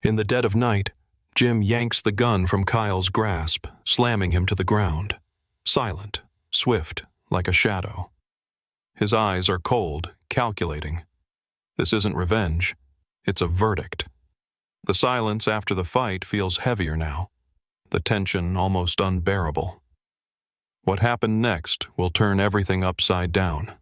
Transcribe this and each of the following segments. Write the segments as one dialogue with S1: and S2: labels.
S1: In the dead of night, Jim yanks the gun from Kyle's grasp, slamming him to the ground. Silent, swift, like a shadow. His eyes are cold, calculating. This isn't revenge. It's a verdict. The silence after the fight feels heavier now, the tension almost unbearable. What happened next will turn everything upside down.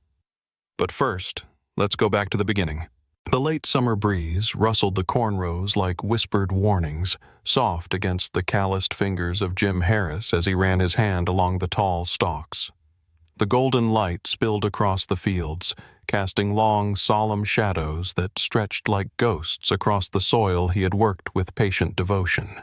S1: But first, let's go back to the beginning. The late summer breeze rustled the cornrows like whispered warnings, soft against the calloused fingers of Jim Harris as he ran his hand along the tall stalks. The golden light spilled across the fields, casting long, solemn shadows that stretched like ghosts across the soil he had worked with patient devotion.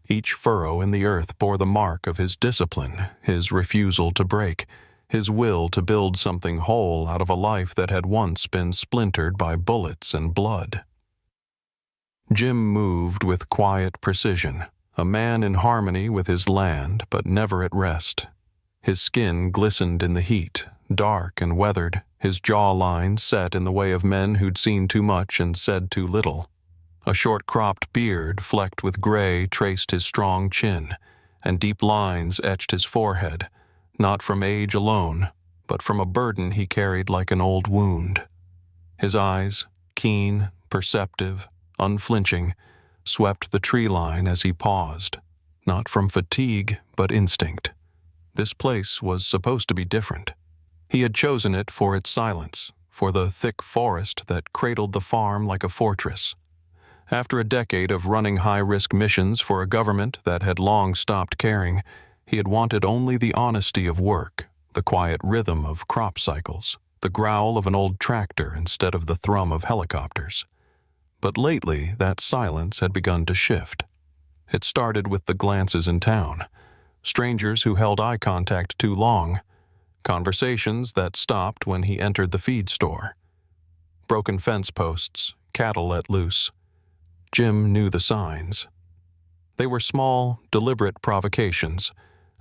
S1: Each furrow in the earth bore the mark of his discipline, his refusal to break, his will to build something whole out of a life that had once been splintered by bullets and blood. Jim moved with quiet precision, a man in harmony with his land but never at rest. His skin glistened in the heat, dark and weathered, his jawline set in the way of men who'd seen too much and said too little. A short-cropped beard flecked with gray traced his strong chin, and deep lines etched his forehead, not from age alone, but from a burden he carried like an old wound. His eyes, keen, perceptive, unflinching, swept the tree line as he paused, not from fatigue but instinct. This place was supposed to be different. He had chosen it for its silence, for the thick forest that cradled the farm like a fortress. After a decade of running high-risk missions for a government that had long stopped caring, he had wanted only the honesty of work, the quiet rhythm of crop cycles, the growl of an old tractor instead of the thrum of helicopters. But lately, that silence had begun to shift. It started with the glances in town, strangers who held eye contact too long, conversations that stopped when he entered the feed store. Broken fence posts, cattle let loose. Jim knew the signs. They were small, deliberate provocations,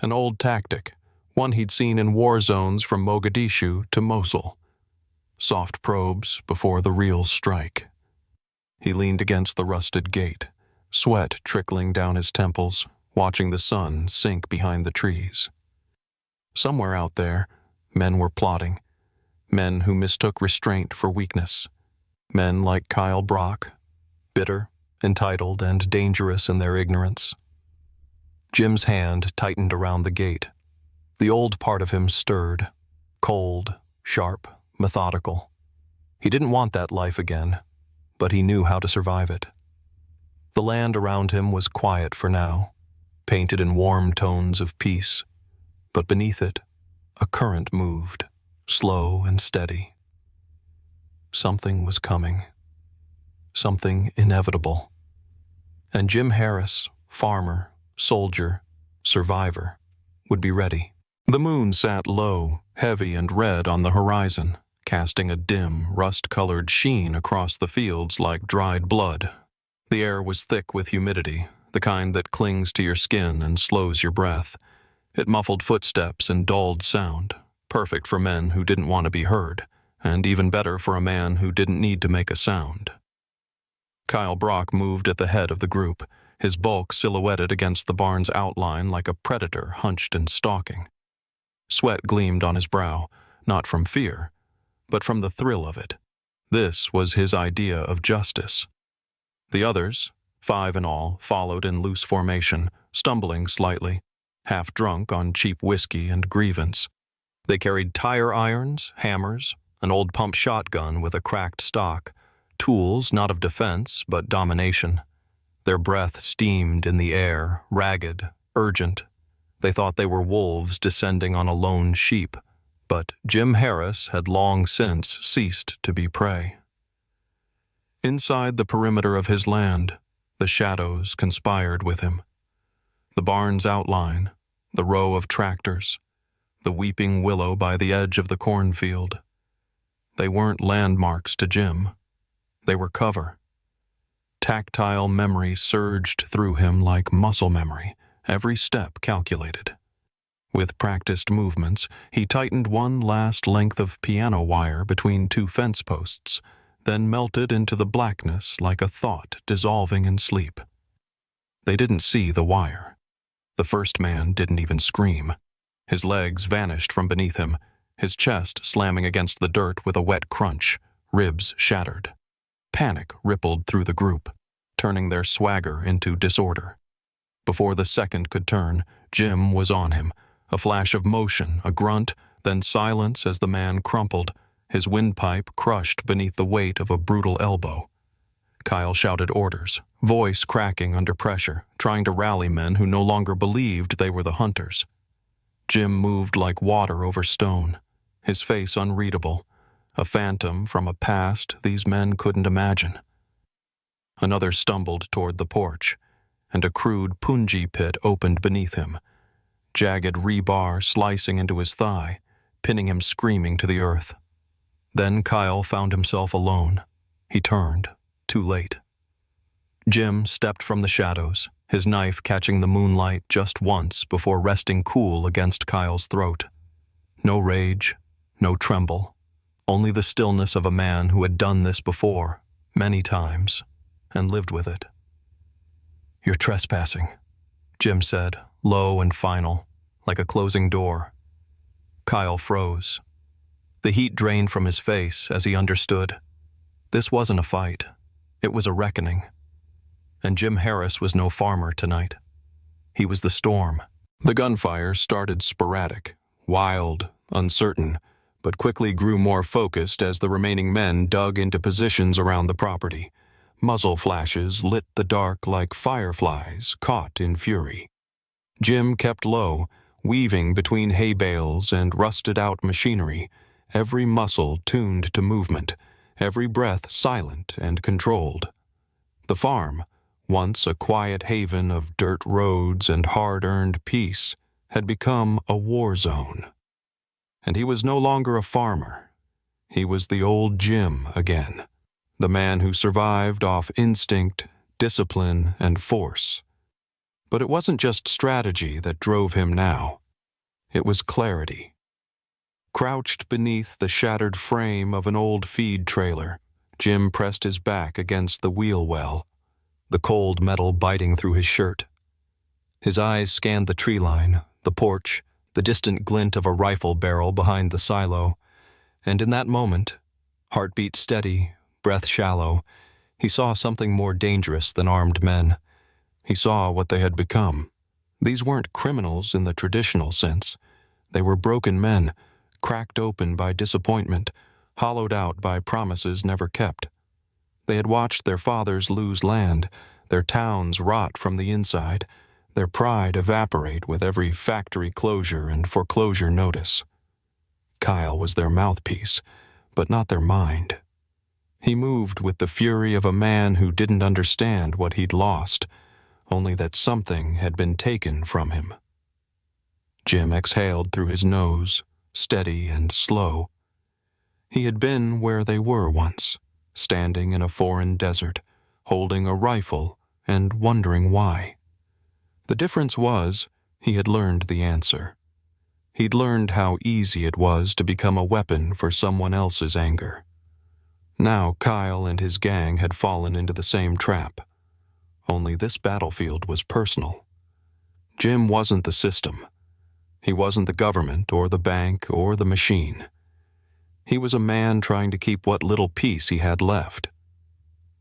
S1: an old tactic, one he'd seen in war zones from Mogadishu to Mosul. Soft probes before the real strike. He leaned against the rusted gate, sweat trickling down his temples, watching the sun sink behind the trees. Somewhere out there, men were plotting. Men who mistook restraint for weakness. Men like Kyle Brock, bitter, entitled, and dangerous in their ignorance. Jim's hand tightened around the gate. The old part of him stirred, cold, sharp, methodical. He didn't want that life again, but he knew how to survive it. The land around him was quiet for now, painted in warm tones of peace, but beneath it, a current moved, slow and steady. Something was coming. Something inevitable. And Jim Harris, farmer, soldier, survivor, would be ready. The moon sat low, heavy and red on the horizon, casting a dim, rust-colored sheen across the fields like dried blood. The air was thick with humidity, the kind that clings to your skin and slows your breath. It muffled footsteps and dulled sound, perfect for men who didn't want to be heard, and even better for a man who didn't need to make a sound. Kyle Brock moved at the head of the group, his bulk silhouetted against the barn's outline like a predator hunched and stalking. Sweat gleamed on his brow, not from fear, but from the thrill of it. This was his idea of justice. The others, 5 in all, followed in loose formation, stumbling slightly, half drunk on cheap whiskey and grievance. They carried tire irons, hammers, an old pump shotgun with a cracked stock, tools not of defense but domination. Their breath steamed in the air, ragged, urgent. They thought they were wolves descending on a lone sheep, but Jim Harris had long since ceased to be prey. Inside the perimeter of his land, the shadows conspired with him. The barn's outline, the row of tractors, the weeping willow by the edge of the cornfield. They weren't landmarks to Jim. They were cover. Tactile memory surged through him like muscle memory, every step calculated. With practiced movements, he tightened one last length of piano wire between 2 fence posts, then melted into the blackness like a thought dissolving in sleep. They didn't see the wire. The first man didn't even scream. His legs vanished from beneath him, his chest slamming against the dirt with a wet crunch, ribs shattered. Panic rippled through the group, turning their swagger into disorder. Before the second could turn, Jim was on him. A flash of motion, a grunt, then silence as the man crumpled, his windpipe crushed beneath the weight of a brutal elbow. Kyle shouted orders, voice cracking under pressure, trying to rally men who no longer believed they were the hunters. Jim moved like water over stone, his face unreadable, a phantom from a past these men couldn't imagine. Another stumbled toward the porch, and a crude punji pit opened beneath him, jagged rebar slicing into his thigh, pinning him screaming to the earth. Then Kyle found himself alone. He turned, too late. Jim stepped from the shadows, his knife catching the moonlight just once before resting cool against Kyle's throat. No rage, no tremble, only the stillness of a man who had done this before, many times, and lived with it. "You're trespassing," Jim said, low and final, like a closing door. Kyle froze. The heat drained from his face as he understood. This wasn't a fight. It was a reckoning. And Jim Harris was no farmer tonight. He was the storm. The gunfire started sporadic, wild, uncertain, but quickly grew more focused as the remaining men dug into positions around the property. Muzzle flashes lit the dark like fireflies caught in fury. Jim kept low, weaving between hay bales and rusted-out machinery, every muscle tuned to movement, every breath silent and controlled. The farm, once a quiet haven of dirt roads and hard-earned peace, had become a war zone. And he was no longer a farmer. He was the old Jim again, the man who survived off instinct, discipline, and force. But it wasn't just strategy that drove him now. It was clarity. Crouched beneath the shattered frame of an old feed trailer, Jim pressed his back against the wheel well, the cold metal biting through his shirt. His eyes scanned the tree line, the porch, the distant glint of a rifle barrel behind the silo, and in that moment, heartbeat steady, breath shallow, he saw something more dangerous than armed men. He saw what they had become. These weren't criminals in the traditional sense. They were broken men, cracked open by disappointment, hollowed out by promises never kept. They had watched their fathers lose land, their towns rot from the inside, their pride evaporate with every factory closure and foreclosure notice. Kyle was their mouthpiece, but not their mind. He moved with the fury of a man who didn't understand what he'd lost, only that something had been taken from him. Jim exhaled through his nose, steady and slow. He had been where they were once, standing in a foreign desert, holding a rifle and wondering why. The difference was, he had learned the answer. He'd learned how easy it was to become a weapon for someone else's anger. Now Kyle and his gang had fallen into the same trap. Only this battlefield was personal. Jim wasn't the system. He wasn't the government or the bank or the machine. He was a man trying to keep what little peace he had left.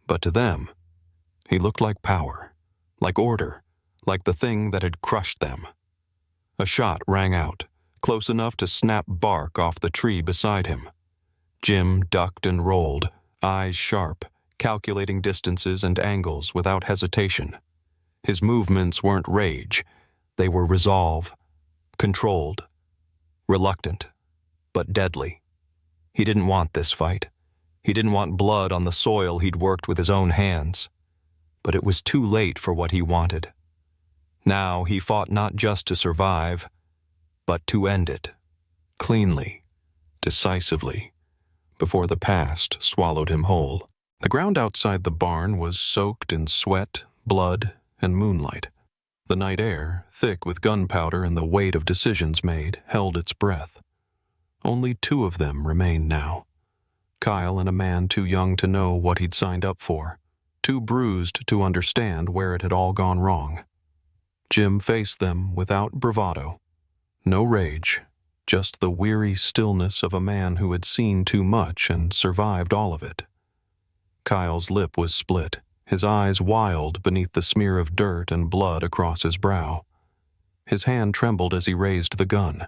S1: But to them, he looked like power, like order, like the thing that had crushed them. A shot rang out, close enough to snap bark off the tree beside him. Jim ducked and rolled, eyes sharp, calculating distances and angles without hesitation. His movements weren't rage. They were resolve, controlled, reluctant, but deadly. He didn't want this fight. He didn't want blood on the soil he'd worked with his own hands. But it was too late for what he wanted. Now he fought not just to survive, but to end it, cleanly, decisively, before the past swallowed him whole. The ground outside the barn was soaked in sweat, blood, and moonlight. The night air, thick with gunpowder and the weight of decisions made, held its breath. Only two of them remained now. Kyle and a man too young to know what he'd signed up for, too bruised to understand where it had all gone wrong. Jim faced them without bravado. No rage, just the weary stillness of a man who had seen too much and survived all of it. Kyle's lip was split, his eyes wild beneath the smear of dirt and blood across his brow. His hand trembled as he raised the gun.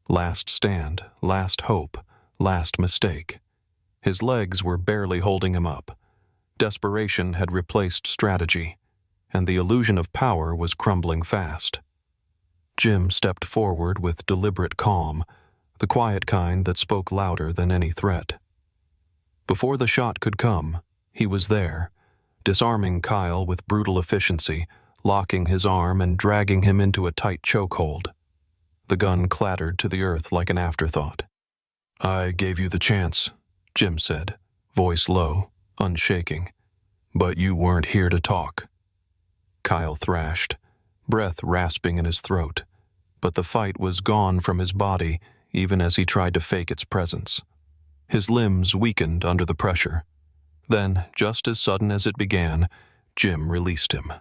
S1: Last stand, last hope, last mistake. His legs were barely holding him up. Desperation had replaced strategy, and the illusion of power was crumbling fast. Jim stepped forward with deliberate calm, the quiet kind that spoke louder than any threat. Before the shot could come, he was there, disarming Kyle with brutal efficiency, locking his arm and dragging him into a tight chokehold. The gun clattered to the earth like an afterthought. "I gave you the chance," Jim said, voice low, unshaking. "But you weren't here to talk." Kyle thrashed, breath rasping in his throat, but the fight was gone from his body even as he tried to fake its presence. His limbs weakened under the pressure. Then, just as sudden as it began, Jim released him.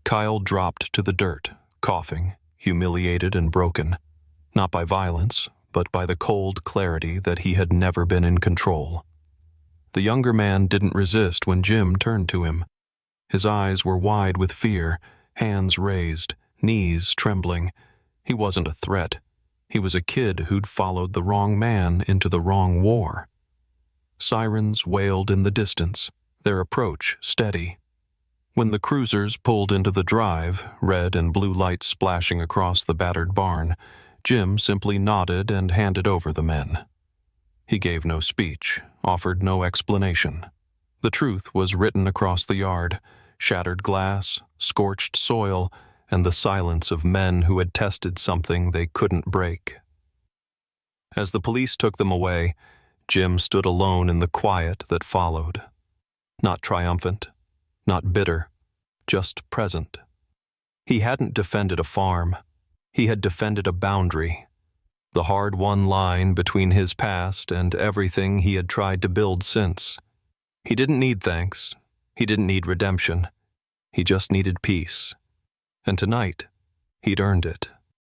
S1: Kyle dropped to the dirt, coughing, humiliated and broken, not by violence, but by the cold clarity that he had never been in control. The younger man didn't resist when Jim turned to him. His eyes were wide with fear, hands raised, knees trembling. He wasn't a threat. He was a kid who'd followed the wrong man into the wrong war. Sirens wailed in the distance, their approach steady. When the cruisers pulled into the drive, red and blue lights splashing across the battered barn, Jim simply nodded and handed over the men. He gave no speech, offered no explanation. The truth was written across the yard, shattered glass, scorched soil, and the silence of men who had tested something they couldn't break. As the police took them away, Jim stood alone in the quiet that followed. Not triumphant, not bitter, just present. He hadn't defended a farm. He had defended a boundary, the hard-won line between his past and everything he had tried to build since. He didn't need thanks. He didn't need redemption. He just needed peace. And tonight, he'd earned it.